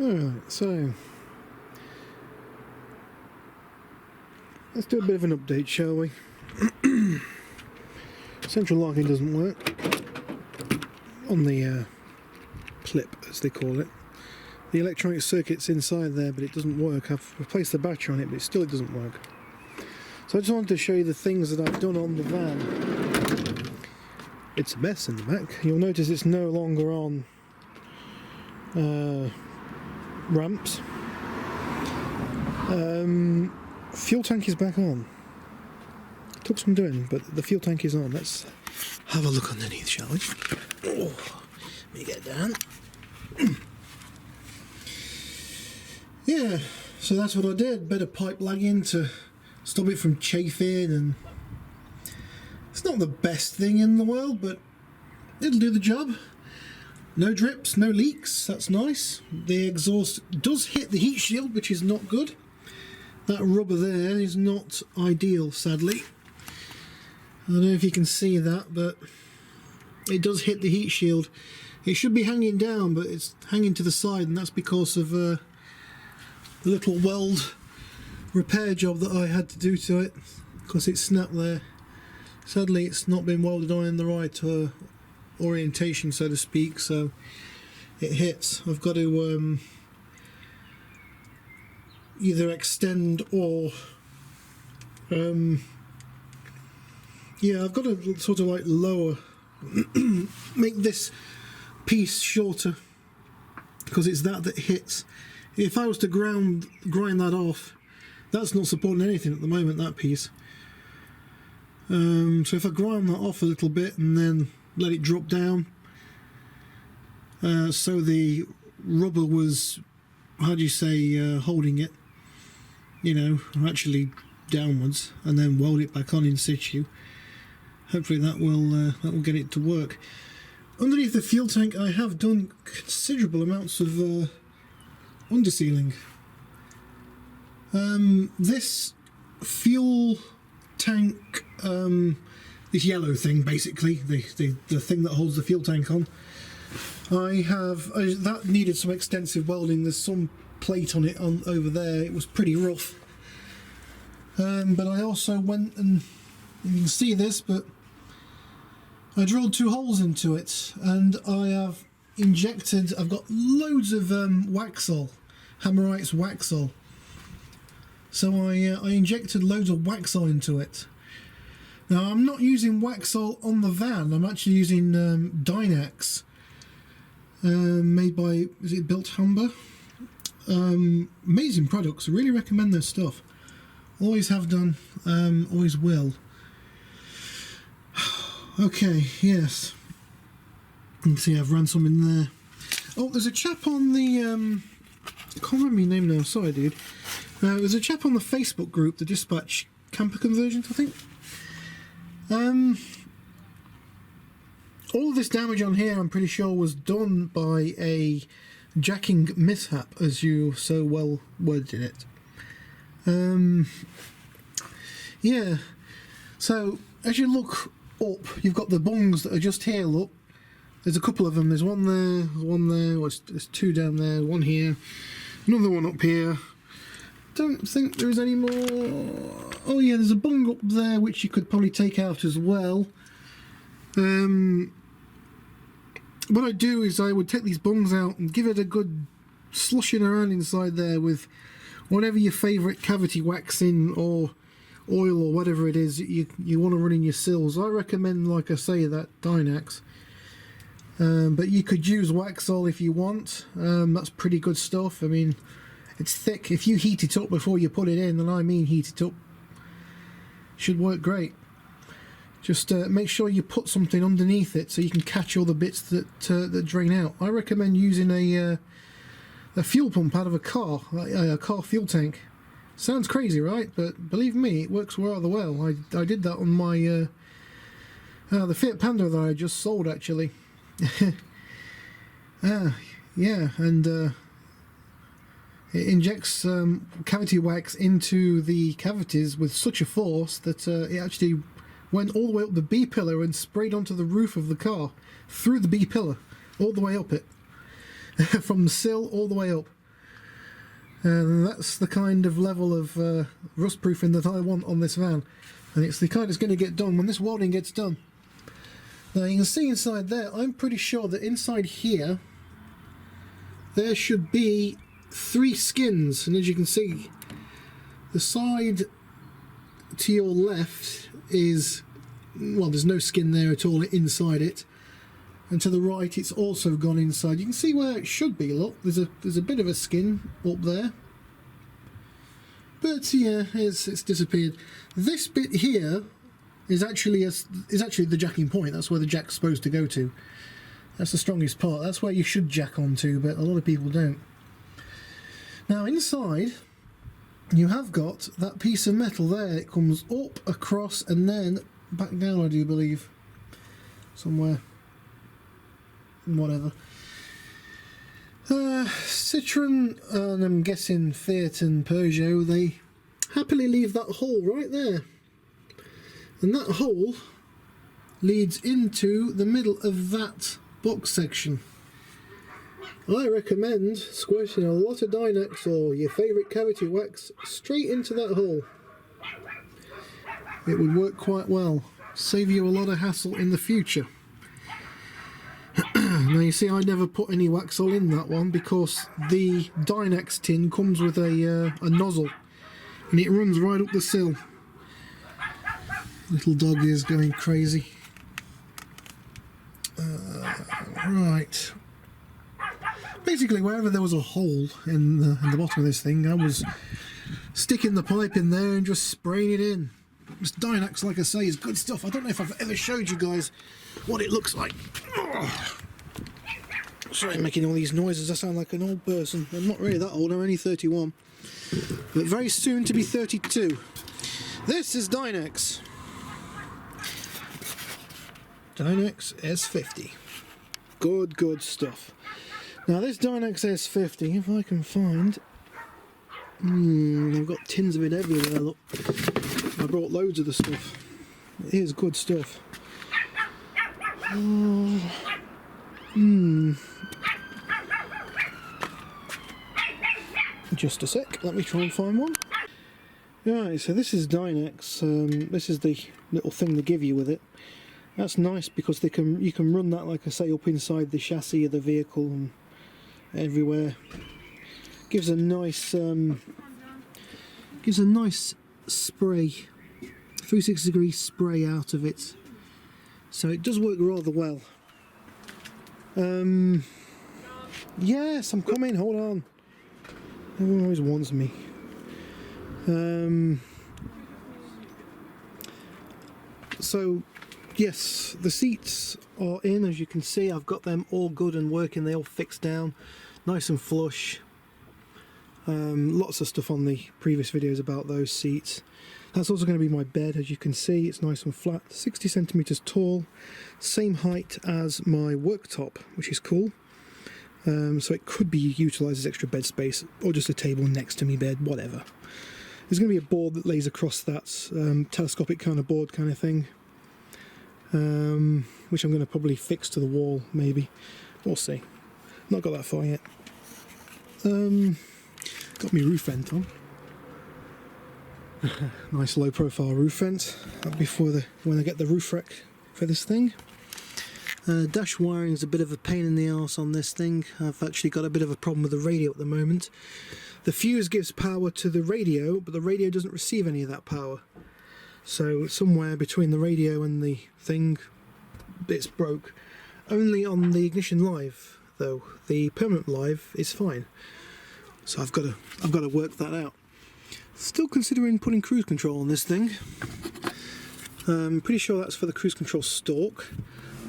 Alright, so let's do a bit of an update, shall we? Central locking doesn't work on the clip, as they call it. The electronic circuit's inside there, but it doesn't work. I've replaced the battery on it, but it doesn't work. So I just wanted to show you the things that I've done on the van. It's a mess in the back. You'll notice it's no longer on ramps. Fuel tank is back on. It took some doing, but the fuel tank is on. Let's have a look underneath, shall we? Oh, let me get down. Yeah, so that's what I did. Bit of pipe lagging to stop it from chafing, and it's not the best thing in the world, but it'll do the job. No drips, no leaks, that's nice. The exhaust does hit the heat shield, which is not good. That rubber there is not ideal, sadly. I don't know if you can see that, but it does hit the heat shield. It should be hanging down, but it's hanging to the side, and that's because of the little weld repair job that I had to do to it, because it snapped there. Sadly, it's not been welded on in the right orientation, so to speak, so it hits. I've got to either extend or yeah, I've got to sort of like lower make this piece shorter, because it's that hits. If I was to grind that off, that's not supporting anything at the moment, that piece. So if I grind that off a little bit and then let it drop down, so the rubber was, how do you say, holding it, you know, actually downwards, and then weld it back on in situ. Hopefully that will get it to work. Underneath the fuel tank, I have done considerable amounts of undersealing. This fuel tank, this yellow thing, basically, the thing that holds the fuel tank on, that needed some extensive welding. There's some plate on it over there. It was pretty rough. But I also went and, you can see this, but I drilled 2 holes into it, and I have injected, I've got loads of Waxol, Hammerite's Waxol. So I injected loads of Waxol into it. Now I'm not using Waxol on the van, I'm actually using Dynax, made by, is it Built Humber? Amazing products, I really recommend their stuff. Always have done, always will. Okay, yes. You can see I've run some in there. Oh, there's a chap on the, I can't remember your name now, sorry dude. There's a chap on the Facebook group, the Dispatch Camper Conversions, I think. All of this damage on here, I'm pretty sure, was done by a jacking mishap, as you so well worded it. Yeah, so as you look up, you've got the bungs that are just here, look. There's a couple of them, there's one there, well, there's 2 down there, 1 here, another one up here. Don't think there is any more. Oh yeah, there's a bung up there which you could probably take out as well. What I'd do is I would take these bungs out and give it a good slushing around inside there with whatever your favourite cavity waxing or oil or whatever it is you want to run in your sills. I recommend, like I say, that Dynax. But you could use Waxol if you want. That's pretty good stuff. I mean, it's thick. If you heat it up before you put it in, and I mean heat it up, should work great. Just make sure you put something underneath it so you can catch all the bits that drain out. I recommend using a fuel pump out of a car fuel tank. Sounds crazy, right? But believe me, it works rather well. I did that on my the Fiat Panda that I just sold, actually. Yeah, and it injects cavity wax into the cavities with such a force that it actually went all the way up the B pillar and sprayed onto the roof of the car, through the B pillar, all the way up it. From the sill all the way up. And that's the kind of level of rust proofing that I want on this van, and it's the kind that's going to get done when this welding gets done. Now you can see inside there, I'm pretty sure that inside here there should be 3 skins, and as you can see, the side to your left is, well, there's no skin there at all inside it, and to the right it's also gone inside. You can see where it should be. Look, there's a bit of a skin up there, but yeah, it's disappeared. This bit here is actually the jacking point. That's where the jack's supposed to go to. That's the strongest part. That's where you should jack onto, but a lot of people don't. Now inside you have got that piece of metal there. It comes up, across, and then back down, I do believe, somewhere. Whatever. Citroen, and I'm guessing Fiat and Peugeot, they happily leave that hole right there, and that hole leads into the middle of that box section. I recommend squirting a lot of Dynex or your favourite cavity wax straight into that hole. It would work quite well, save you a lot of hassle in the future. Now you see, I never put any Waxol in that one because the Dynex tin comes with a nozzle, and it runs right up the sill. Little dog is going crazy. Right. Basically, wherever there was a hole in the bottom of this thing, I was sticking the pipe in there and just spraying it in. This Dynex, like I say, is good stuff. I don't know if I've ever showed you guys what it looks like. Sorry, I'm making all these noises. I sound like an old person. I'm not really that old, I'm only 31. But very soon to be 32. This is Dynex. Dynex S50. Good stuff. Now this Dynex S50, if I can find... I've got tins of it everywhere, look. I brought loads of the stuff. It is good stuff. Just a sec, let me try and find one. Right, so this is Dynex. This is the little thing they give you with it. That's nice because you can run that, like I say, up inside the chassis of the vehicle and everywhere. Gives a nice spray, 360-degree spray out of it. So it does work rather well. Yes, I'm coming, hold on. Everyone always wants me. So yes, the seats are in, as you can see. I've got them all good and working. They all fixed down, nice and flush. Lots of stuff on the previous videos about those seats. That's also going to be my bed, as you can see. It's nice and flat, 60 centimeters tall, same height as my worktop, which is cool. So it could be utilised as extra bed space, or just a table next to me bed, whatever. There's going to be a board that lays across that, telescopic kind of board kind of thing, which I'm going to probably fix to the wall, maybe. We'll see. Not got that far yet. Got my roof vent on. Nice low profile roof vent. That'll be for when I get the roof rack for this thing. Dash wiring is a bit of a pain in the arse on this thing. I've actually got a bit of a problem with the radio at the moment. The fuse gives power to the radio, but the radio doesn't receive any of that power. So somewhere between the radio and the thing, it's broke. Only on the Ignition Live though. The permanent Live is fine. So I've got to work that out. Still considering putting cruise control on this thing. I'm pretty sure that's for the cruise control stalk.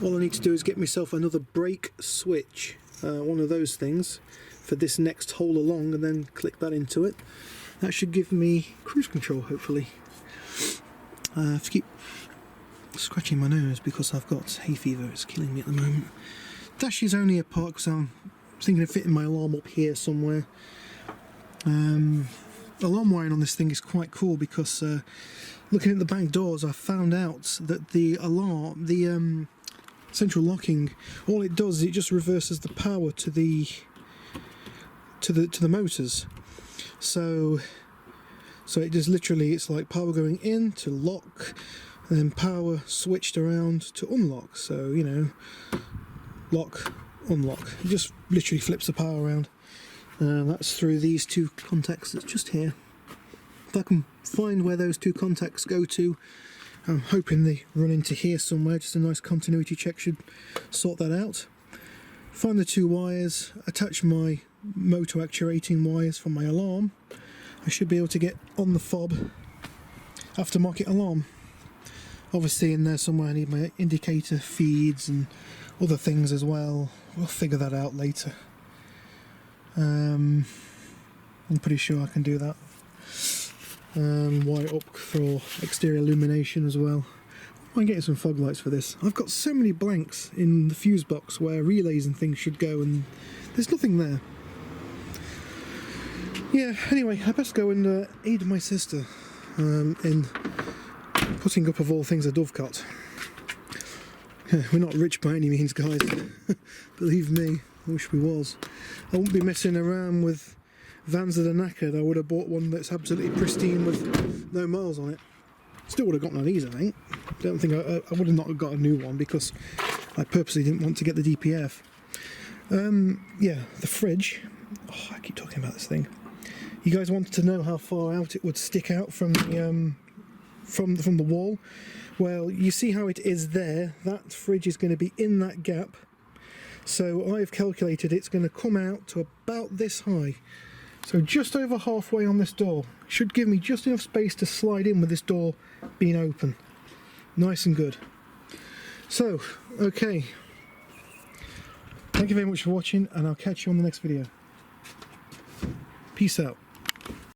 All I need to do is get myself another brake switch, one of those things, for this next hole along, and then click that into it. That should give me cruise control, hopefully. I have to keep scratching my nose because I've got hay fever. It's killing me at the moment. Dash is only a part because I'm thinking of fitting my alarm up here somewhere. Alarm wiring on this thing is quite cool because looking at the bank doors, I found out that the alarm, the central locking, all it does is it just reverses the power to the motors. So it just literally, it's like power going in to lock, and then power switched around to unlock. So, you know, lock, unlock. It just literally flips the power around. That's through these two contacts that's just here. If I can find where those two contacts go to, I'm hoping they run into here somewhere. Just a nice continuity check should sort that out. Find the two wires, attach my motor actuating wires for my alarm. I should be able to get on the fob aftermarket alarm. Obviously in there somewhere I need my indicator feeds and other things as well. We'll figure that out later. I'm pretty sure I can do that. Wire up for exterior illumination as well. I'm getting some fog lights for this. I've got so many blanks in the fuse box where relays and things should go, and there's nothing there. Yeah, anyway, I best go and aid my sister in putting up, of all things, a dovecot. We're not rich by any means, guys. Believe me, I wish we was. I wouldn't be messing around with vans that are knackered. I would have bought one that's absolutely pristine with no miles on it. Still would have gotten one of these, I think. Don't think I would have not got a new one because I purposely didn't want to get the DPF. Yeah, the fridge. Oh, I keep talking about this thing. You guys wanted to know how far out it would stick out from the from the wall. Well, you see how it is there. That fridge is going to be in that gap. So I've calculated it's going to come out to about this high. So just over halfway on this door. Should give me just enough space to slide in with this door being open. Nice and good. So, okay. Thank you very much for watching, and I'll catch you on the next video. Peace out.